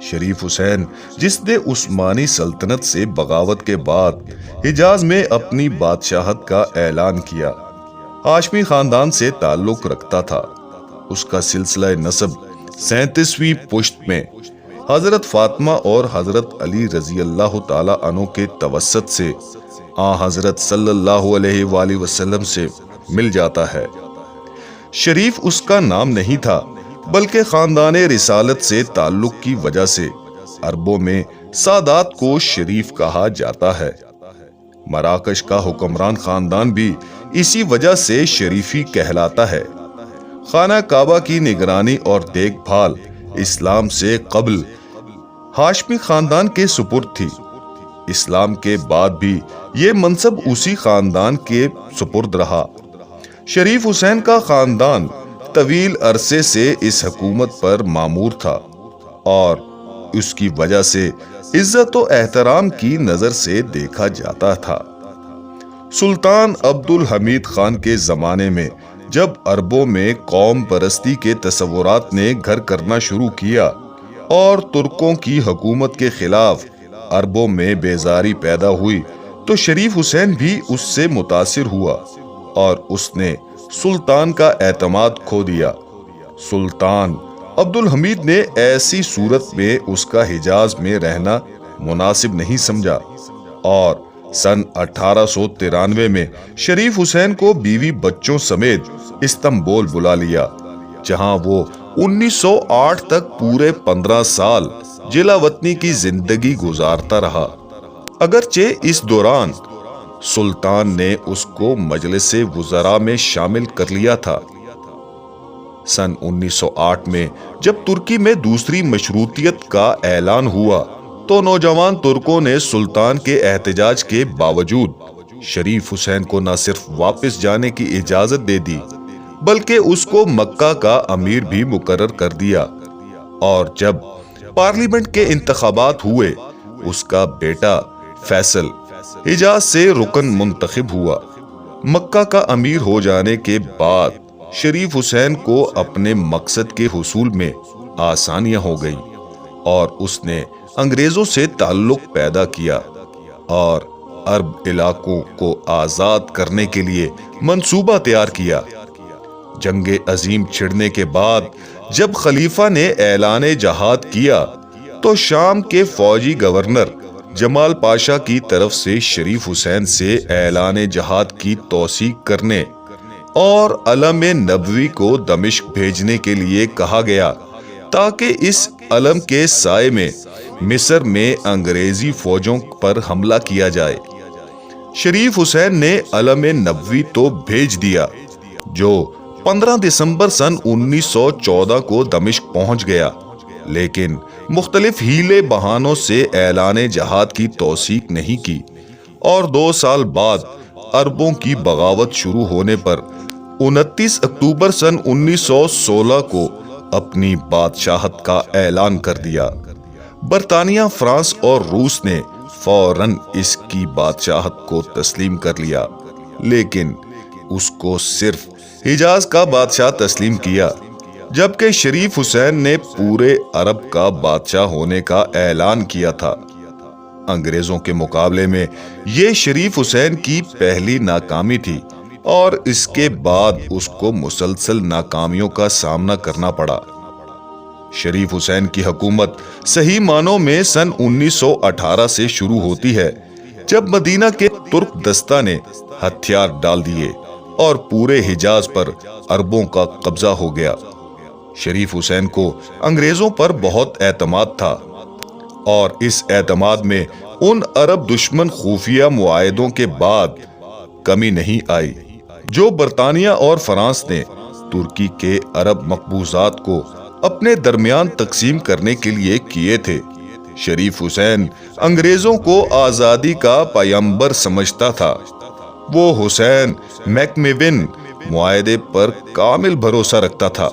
شریف حسین جس نے عثمانی سلطنت سے بغاوت کے بعد حجاز میں اپنی بادشاہت کا اعلان کیا، ہاشمی خاندان سے تعلق رکھتا تھا۔ اس کا سلسلہ نسب 37ویں پشت میں حضرت فاطمہ اور حضرت علی رضی اللہ تعالی عنہ کے توسط سے حضرت صلی اللہ علیہ وآلہ وسلم سے مل جاتا ہے۔ شریف اس کا نام نہیں تھا، بلکہ خاندان رسالت سے تعلق کی وجہ سے عربوں میں سادات کو شریف کہا جاتا ہے۔ مراکش کا حکمران خاندان بھی اسی وجہ سے شریفی کہلاتا ہے۔ خانہ کعبہ کی نگرانی اور دیکھ بھال اسلام سے قبل ہاشمی خاندان کے سپرد تھی۔ اسلام کے بعد بھی یہ منصب اسی خاندان کے سپرد رہا۔ شریف حسین کا خاندان طویل عرصے سے اس حکومت پر مامور تھا اور اس کی وجہ سے عزت و احترام کی نظر سے دیکھا جاتا تھا۔ سلطان عبد الحمید خان کے زمانے میں جب عربوں میں قوم پرستی کے تصورات نے گھر کرنا شروع کیا اور ترکوں کی حکومت کے خلاف عربوں میں بیزاری پیدا ہوئی، تو شریف حسین بھی اس سے متاثر ہوا اور اس نے سلطان کا اعتماد کھو دیا۔ سلطان عبد الحمید نے ایسی صورت میں اس کا حجاز میں رہنا مناسب نہیں سمجھا اور سن 1893 میں شریف حسین کو بیوی بچوں سمیت استنبول بلا لیا، جہاں وہ 1908 تک پورے 15 سال جلا وطنی کی زندگی گزارتا رہا۔ اگرچہ اس دوران سلطان نے اس کو مجلس وزراء میں شامل کر لیا تھا۔ سن 1908 میں جب ترکی میں دوسری مشروطیت کا اعلان ہوا تو نوجوان ترکوں نے سلطان کے احتجاج کے باوجود شریف حسین کو نہ صرف واپس جانے کی اجازت دے دی، بلکہ اس کو مکہ کا امیر بھی مقرر کر دیا، اور جب پارلیمنٹ کے انتخابات ہوئے اس کا بیٹا فیصل حجاز سے رکن منتخب ہوا۔ مکہ کا امیر ہو جانے کے بعد شریف حسین کو اپنے مقصد کے حصول میں آسانیاں ہو گئیں اور اس نے انگریزوں سے تعلق پیدا کیا اور عرب علاقوں کو آزاد کرنے کے لیے منصوبہ تیار کیا۔ جنگ عظیم چھڑنے کے بعد جب خلیفہ نے اعلان جہاد کیا تو شام کے فوجی گورنر جمال پاشا کی طرف سے شریف حسین سے اعلان جہاد کی توثیق کرنے اور علم نبوی کو دمشق بھیجنے کے لیے کہا گیا تاکہ اس علم کے سائے میں مصر میں انگریزی فوجوں پر حملہ کیا جائے۔ شریف حسین نے علم نبوی تو بھیج دیا، جو 15 دسمبر سن 1914 کو دمشق پہنچ گیا، لیکن مختلف ہیلے بہانوں سے اعلان جہاد کی توثیق نہیں کی، اور 2 سال بعد عربوں کی بغاوت شروع ہونے پر 29 اکتوبر سن 1916 کو اپنی بادشاہت کا اعلان کر دیا۔ برطانیہ، فرانس اور روس نے فوراً اس کی بادشاہت کو تسلیم کر لیا، لیکن اس کو صرف حجاز کا بادشاہ تسلیم کیا، جبکہ شریف حسین نے پورے عرب کا بادشاہ ہونے کا اعلان کیا تھا۔ انگریزوں کے مقابلے میں یہ شریف حسین کی پہلی ناکامی تھی اور اس کے بعد اس کو مسلسل ناکامیوں کا سامنا کرنا پڑا۔ شریف حسین کی حکومت صحیح معنوں میں سن 1918 سے شروع ہوتی ہے، جب مدینہ کے ترک دستہ نے ہتھیار ڈال دیے اور پورے حجاز پر عربوں کا قبضہ ہو گیا۔ شریف حسین کو انگریزوں پر بہت اعتماد تھا اور اس اعتماد میں ان عرب دشمن خفیہ معاہدوں کے بعد کمی نہیں آئی جو برطانیہ اور فرانس نے ترکی کے عرب مقبوضات کو اپنے درمیان تقسیم کرنے کے لیے کیے تھے۔ شریف حسین انگریزوں کو آزادی کا پیغمبر سمجھتا تھا۔ وہ حسین میکمیون معاہدے پر کامل بھروسہ رکھتا تھا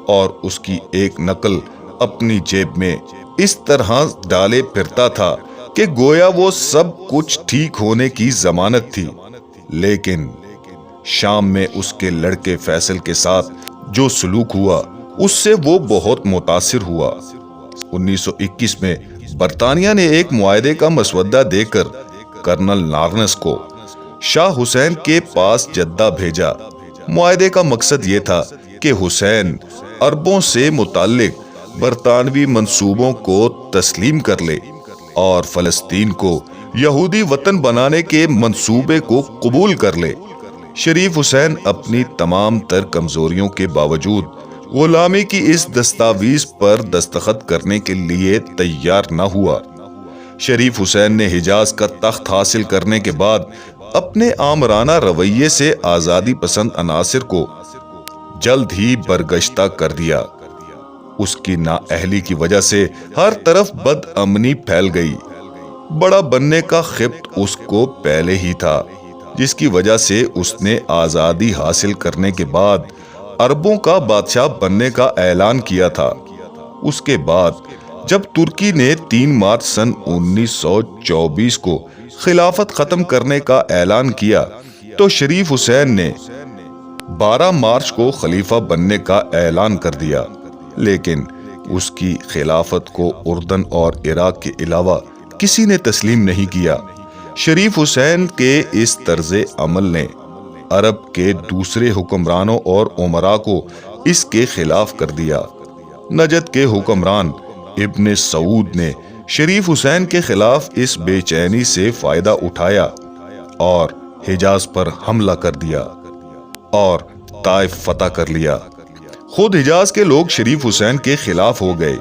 اور اس کی ایک نقل اپنی جیب میں اس طرح ڈالے پھرتا تھا کہ گویا وہ سب کچھ ٹھیک ہونے کی ضمانت تھی، لیکن شام میں اس کے لڑکے فیصل کے ساتھ جو سلوک ہوا اس سے وہ بہت متاثر ہوا۔ 1921 میں برطانیہ نے ایک معاہدے کا مسودہ دے کر کرنل لارنس کو شاہ حسین کے پاس جدہ بھیجا۔ معاہدے کا مقصد یہ تھا کہ حسین عربوں سے متعلق برطانوی منصوبوں کو تسلیم کر لے اور فلسطین کو یہودی وطن بنانے کے منصوبے کو قبول کر لے۔ شریف حسین اپنی تمام تر کمزوریوں کے باوجود غلامی کی اس دستاویز پر دستخط کرنے کے لیے تیار نہ ہوا۔ شریف حسین نے حجاز کا تخت حاصل کرنے کے بعد اپنے آمرانہ رویے سے آزادی پسند عناصر کو جلد ہی برگشتہ کر دیا۔ اس کی نااہلی کی وجہ سے ہر طرف بد امنی پھیل گئی۔ بڑا بننے کا خبت اس کو پہلے ہی تھا، جس کی وجہ سے اس نے آزادی حاصل کرنے کے بعد عربوں کا بادشاہ بننے کا اعلان کیا تھا۔ اس کے بعد جب ترکی نے 3 مارچ سن 1924 کو خلافت ختم کرنے کا اعلان کیا تو شریف حسین نے 12 مارچ کو خلیفہ بننے کا اعلان کر دیا، لیکن اس کی خلافت کو اردن اور عراق کے علاوہ کسی نے تسلیم نہیں کیا۔ شریف حسین کے اس طرز عمل نے عرب کے دوسرے حکمرانوں اور امراء کو اس کے خلاف کر دیا۔ نجد کے حکمران ابن سعود نے شریف حسین کے خلاف اس بے چینی سے فائدہ اٹھایا اور حجاز پر حملہ کر دیا اور طائف فتح کر لیا۔ خود حجاز کے لوگ شریف حسین کے خلاف ہو گئے۔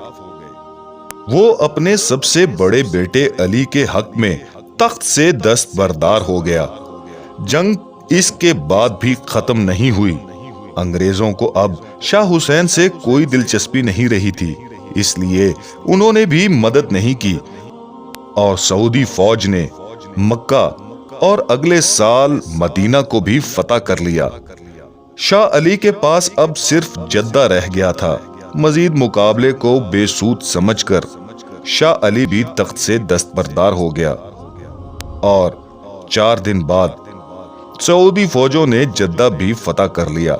وہ اپنے سب سے بڑے بیٹے علی کے حق میں تخت سے دستبردار ہو گیا۔ جنگ اس کے بعد بھی ختم نہیں ہوئی۔ انگریزوں کو اب شاہ حسین سے کوئی دلچسپی نہیں رہی تھی، اس لیے انہوں نے بھی مدد نہیں کی اور سعودی فوج نے مکہ اور اگلے سال مدینہ کو بھی فتح کر لیا۔ شاہ علی کے پاس اب صرف جدہ رہ گیا تھا۔ مزید مقابلے کو بے سود سمجھ کر شاہ علی بھی تخت سے دستبردار ہو گیا اور 4 دن بعد سعودی فوجوں نے جدہ بھی فتح کر لیا۔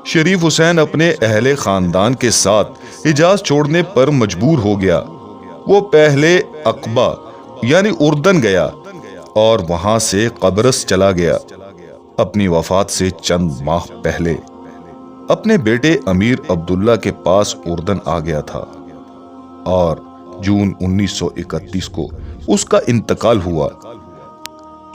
شریف حسین اپنے اہل خاندان کے ساتھ حجاز چھوڑنے پر مجبور ہو گیا۔ وہ پہلے عقبہ یعنی اردن گیا اور وہاں سے قبرص چلا گیا۔ اپنی وفات سے چند ماہ پہلے اپنے بیٹے امیر عبداللہ کے پاس اردن آ گیا تھا اور جون 1931 کو اس کا انتقال ہوا۔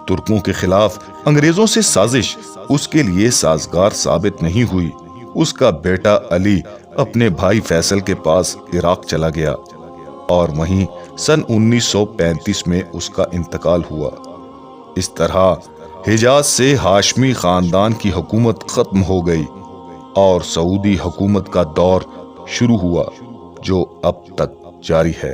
ترکوں کے خلاف انگریزوں سے سازش اس کے لیے سازگار ثابت نہیں ہوئی۔ اس کا بیٹا علی اپنے بھائی فیصل کے پاس عراق چلا گیا اور وہیں سن 1935 میں اس کا انتقال ہوا۔ اس طرح حجاز سے ہاشمی خاندان کی حکومت ختم ہو گئی اور سعودی حکومت کا دور شروع ہوا جو اب تک جاری ہے۔